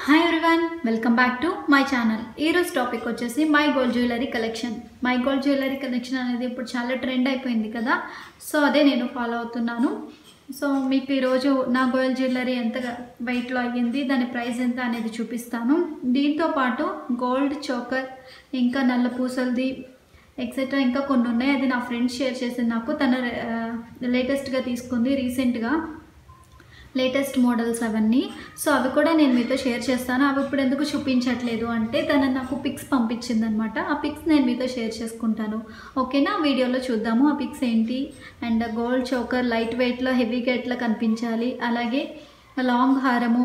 Hi everyone, welcome back to my channel. ఈరోజు topic వచ్చేసి my gold jewellery collection. My gold jewellery collection అనేది ఇప్పుడు చాలా trend అయిపోయింది కదా, సో అదే నేను ఫాలో అవుతున్నాను. సో మీకు ఈరోజు నా గోల్డ్ జ్యువెలరీ ఎంత వెయిట్లో అయ్యింది, దాని ప్రైస్ ఎంత అనేది చూపిస్తాను. దీంతో పాటు గోల్డ్ చోకర్, ఇంకా నల్ల పూసలది ఎక్సెట్రా ఇంకా కొన్ని ఉన్నాయి. అది నా ఫ్రెండ్ షేర్ చేసింది నాకు. తన లేటెస్ట్గా తీసుకుంది, రీసెంట్గా లేటెస్ట్ మోడల్స్ అవన్నీ. సో అవి కూడా నేను మీతో షేర్ చేస్తాను. అవి ఇప్పుడు ఎందుకు చూపించట్లేదు అంటే తను నాకు పిక్స్ పంపించింది అనమాట. ఆ పిక్స్ నేను మీతో షేర్ చేసుకుంటాను. ఓకేనా, వీడియోలో చూద్దాము ఆ పిక్స్ ఏంటి. అండ్ గోల్డ్ చోకర్ లైట్ వెయిట్లో హెవీగా ఎట్లా కనిపించాలి, అలాగే లాంగ్ హారము,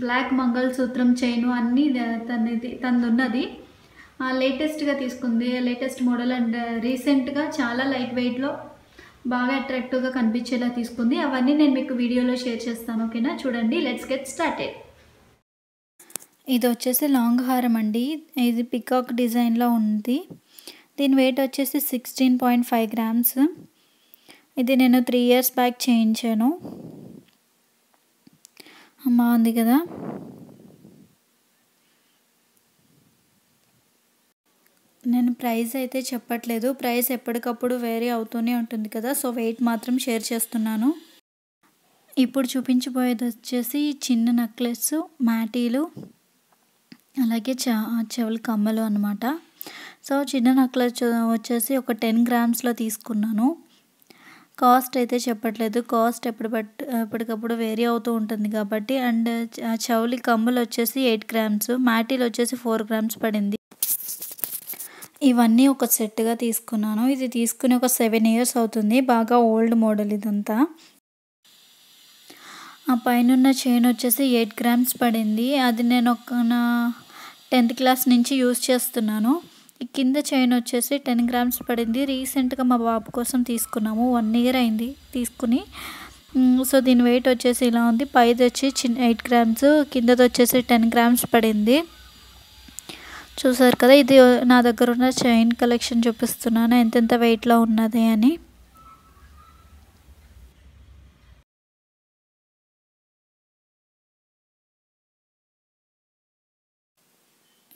బ్లాక్ మంగళసూత్రం చైను అన్నీ తనదున్నది. లేటెస్ట్గా తీసుకుంది, లేటెస్ట్ మోడల్. అండ్ రీసెంట్గా చాలా లైట్ వెయిట్లో బాగా అట్రాక్టివ్గా కనిపించేలా తీసుకుంది. అవన్నీ నేను మీకు వీడియోలో షేర్ చేస్తాను. ఓకేనా, చూడండి. Let's get started. ఇది వచ్చేసి లాంగ్ హారం అండి. ఇది పికాక్ డిజైన్లో ఉంది. దీని వెయిట్ వచ్చేసి 16.5 grams. ఇది నేను 3 years బ్యాక్ చేయించాను. బాగుంది కదా. నేను ప్రైస్ అయితే చెప్పట్లేదు, ప్రైస్ ఎప్పటికప్పుడు వేరీ అవుతూనే ఉంటుంది కదా, సో వెయిట్ మాత్రం షేర్ చేస్తున్నాను. ఇప్పుడు చూపించబోయేది వచ్చేసి చిన్న నెక్లెస్, మ్యాటీలు, అలాగే చెవుల కమ్మలు అనమాట. సో చిన్న నెక్లెస్ వచ్చేసి ఒక 10 grams తీసుకున్నాను. కాస్ట్ అయితే చెప్పట్లేదు, కాస్ట్ ఎప్పటికప్పుడు వేరీ అవుతూ ఉంటుంది కాబట్టి. అండ్ చెవులి కమ్మలు వచ్చేసి 8 grams, మ్యాటీలు వచ్చేసి 4 grams పడింది. ఇవన్నీ ఒక సెట్గా తీసుకున్నాను. ఇది తీసుకుని ఒక 7 years అవుతుంది. బాగా ఓల్డ్ మోడల్ ఇదంతా. ఆ పైన చైన్ వచ్చేసి 8 grams పడింది. అది నేను నా 10th class నుంచి యూజ్ చేస్తున్నాను. ఈ కింద చైన్ వచ్చేసి 10 grams పడింది. రీసెంట్గా మా బాబు కోసం తీసుకున్నాము, 1 year అయింది తీసుకుని. సో దీని వెయిట్ వచ్చేసి ఇలా ఉంది. పైది వచ్చి 8 grams, కిందది వచ్చేసి 10 grams పడింది. చూసారు కదా. ఇది నా దగ్గర ఉన్న చైన్ కలెక్షన్ చూపిస్తున్నాను, ఎంతెంత వెయిట్లో ఉన్నది అని.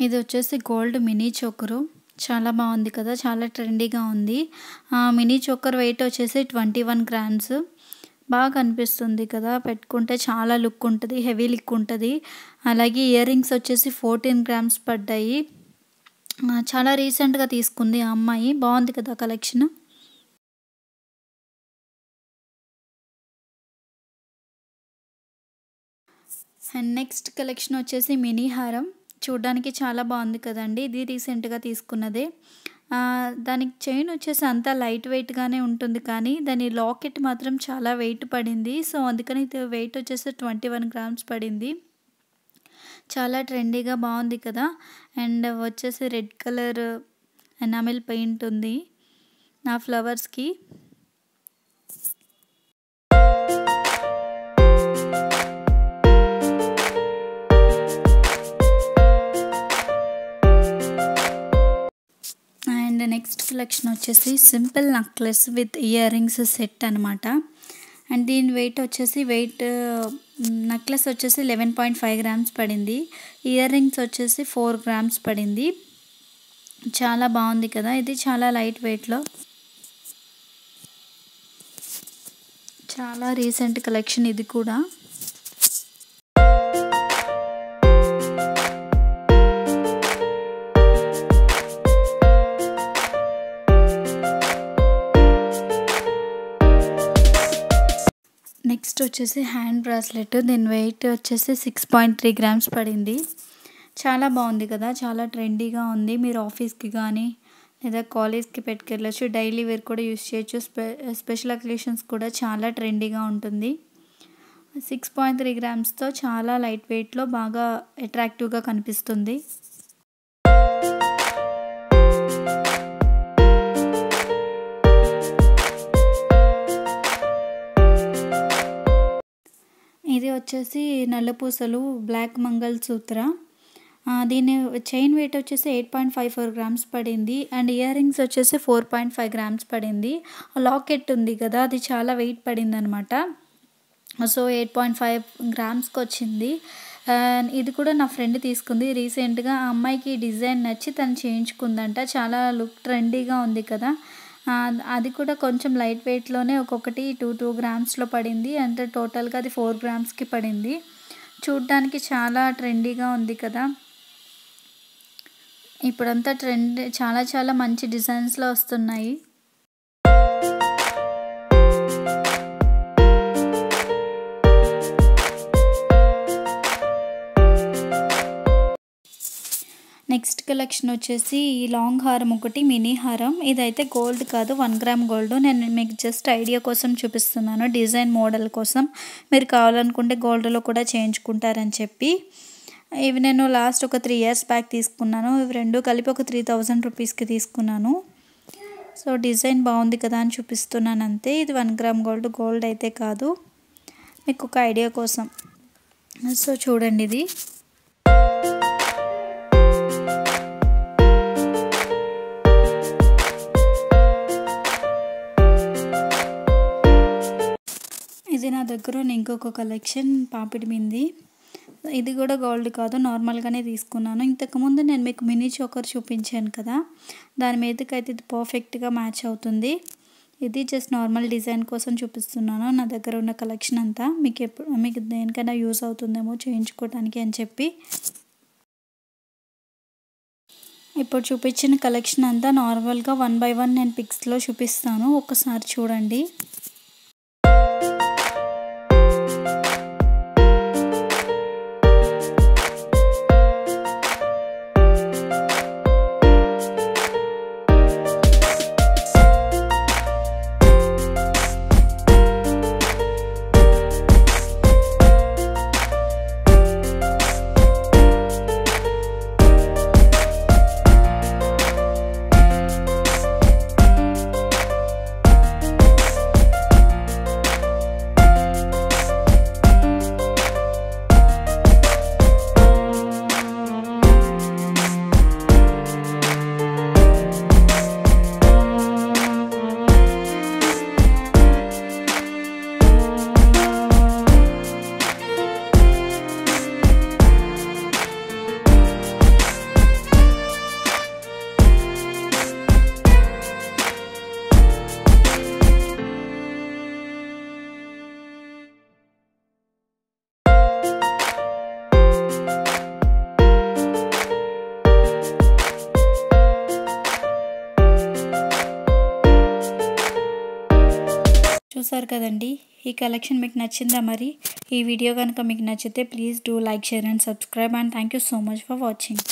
ఇది వచ్చేసి గోల్డ్ మినీ చోకరు. చాలా బాగుంది కదా, చాలా ట్రెండీగా ఉంది. మినీ చోకర్ వెయిట్ వచ్చేసి 21 grams. బాగా కనిపిస్తుంది కదా, పెట్టుకుంటే చాలా లుక్ ఉంటుంది, హెవీ లుక్ ఉంటుంది. అలాగే ఇయర్ రింగ్స్ వచ్చేసి 14 grams పడ్డాయి. చాలా రీసెంట్గా తీసుకుంది ఆ అమ్మాయి. బాగుంది కదా కలెక్షన్. అండ్ నెక్స్ట్ కలెక్షన్ వచ్చేసి మినీ హారం. చూడడానికి చాలా బాగుంది కదండి. ఇది రీసెంట్గా తీసుకున్నదే. దానికి చైన్ వచ్చేసి అంతా లైట్ వెయిట్గానే ఉంటుంది, కానీ దాని లాకెట్ మాత్రం చాలా వెయిట్ పడింది. సో అందుకని వెయిట్ వచ్చేసి 21 grams పడింది. చాలా ట్రెండీగా బాగుంది కదా. అండ్ వచ్చేసి రెడ్ కలర్ ఎనామిల్ పెయింట్ ఉంది నా ఫ్లవర్స్కి. అండ్ నెక్స్ట్ కలెక్షన్ వచ్చేసి simple necklace with ear rings set అనమాట. అండ్ దీని వెయిట్ వచ్చేసి నెక్లెస్ వచ్చేసి 11.5 grams పడింది. ఇయర్ రింగ్స్ వచ్చేసి 4 grams పడింది. చాలా బాగుంది కదా. ఇది చాలా లైట్ వెయిట్లో, చాలా రీసెంట్ కలెక్షన్ ఇది కూడా. నెక్స్ట్ వచ్చేసి హ్యాండ్ బ్రాస్లెట్. దీని వెయిట్ వచ్చేసి 6.3 grams పడింది. చాలా బాగుంది కదా, చాలా ట్రెండీగా ఉంది. మీరు ఆఫీస్కి కానీ లేదా కాలేజ్కి పెట్టుకెళ్ళచ్చు, డైలీ వేర్ కూడా యూస్ చేయొచ్చు. స్పెషల్ అకేషన్స్ కూడా చాలా ట్రెండీగా ఉంటుంది. 6.3 gramsతో చాలా లైట్ వెయిట్లో బాగా అట్రాక్టివ్గా కనిపిస్తుంది. ఇది వచ్చేసి నల్లపూసలు బ్లాక్ మంగళసూత్ర. దీని చైన్ వెయిట్ వచ్చేసి 8.54 grams పడింది. అండ్ ఇయర్ రింగ్స్ వచ్చేసి 4.5 grams పడింది. లాకెట్ ఉంది కదా, అది చాలా వెయిట్ పడింది అనమాట. సో 8.5 గ్రామ్స్కి వచ్చింది. ఇది కూడా నా ఫ్రెండ్ తీసుకుంది రీసెంట్గా. ఆ అమ్మాయికి డిజైన్ నచ్చి తను చేయించుకుందంట. చాలా లుక్ ట్రెండీగా ఉంది కదా. అది కూడా కొంచెం లైట్ వెయిట్లోనే ఒక్కొక్కటి 2 గ్రామ్స్లో పడింది. అంటే టోటల్గా అది 4 గ్రామ్స్కి పడింది. చూడ్డానికి చాలా ట్రెండీగా ఉంది కదా. ఇప్పుడంతా ట్రెండ్ చాలా చాలా మంచి డిజైన్స్లో వస్తున్నాయి. నెక్స్ట్ కలెక్షన్ వచ్చేసి ఈ లాంగ్ హారం ఒకటి, మినీ హారం. ఇదైతే గోల్డ్ కాదు, 1 గ్రామ్ గోల్డ్. నేను మీకు జస్ట్ ఐడియా కోసం చూపిస్తున్నాను, డిజైన్ మోడల్ కోసం. మీరు కావాలనుకుంటే గోల్డ్లో కూడా చేయించుకుంటారని చెప్పి. ఇవి నేను లాస్ట్ ఒక 3 years బ్యాక్ తీసుకున్నాను. ఇవి రెండు కలిపి ఒక 3000 రూపీస్కి తీసుకున్నాను. సో డిజైన్ బాగుంది కదా అని చూపిస్తున్నాను అంతే. ఇది 1 గ్రామ్ గోల్డ్, గోల్డ్ అయితే కాదు, మీకు ఒక ఐడియా కోసం. సో చూడండి, ఇది ఇది నా దగ్గర ఉన్న ఇంకొక కలెక్షన్ పాపిడి బింది. ఇది కూడా గోల్డ్ కాదు, నార్మల్గానే తీసుకున్నాను. ఇంతకుముందు నేను మీకు మినీ చోకర్ చూపించాను కదా, దాని మీదకి అయితే ఇది పర్ఫెక్ట్గా మ్యాచ్ అవుతుంది. ఇది జస్ట్ నార్మల్ డిజైన్ కోసం చూపిస్తున్నాను. నా దగ్గర ఉన్న కలెక్షన్ అంతా మీకు దేనికైనా యూస్ అవుతుందేమో చేయించుకోవడానికి అని చెప్పి. ఇప్పుడు చూపించిన కలెక్షన్ అంతా నార్మల్గా 1 by 1 నేను పిక్స్లో చూపిస్తాను, ఒకసారి చూడండి. చూసారు కదండి, ఈ కలెక్షన్ మీకు నచ్చిందా? మరి ఈ వీడియో కనుక మీకు నచ్చితే please do like, share and subscribe, and thank you so much for watching.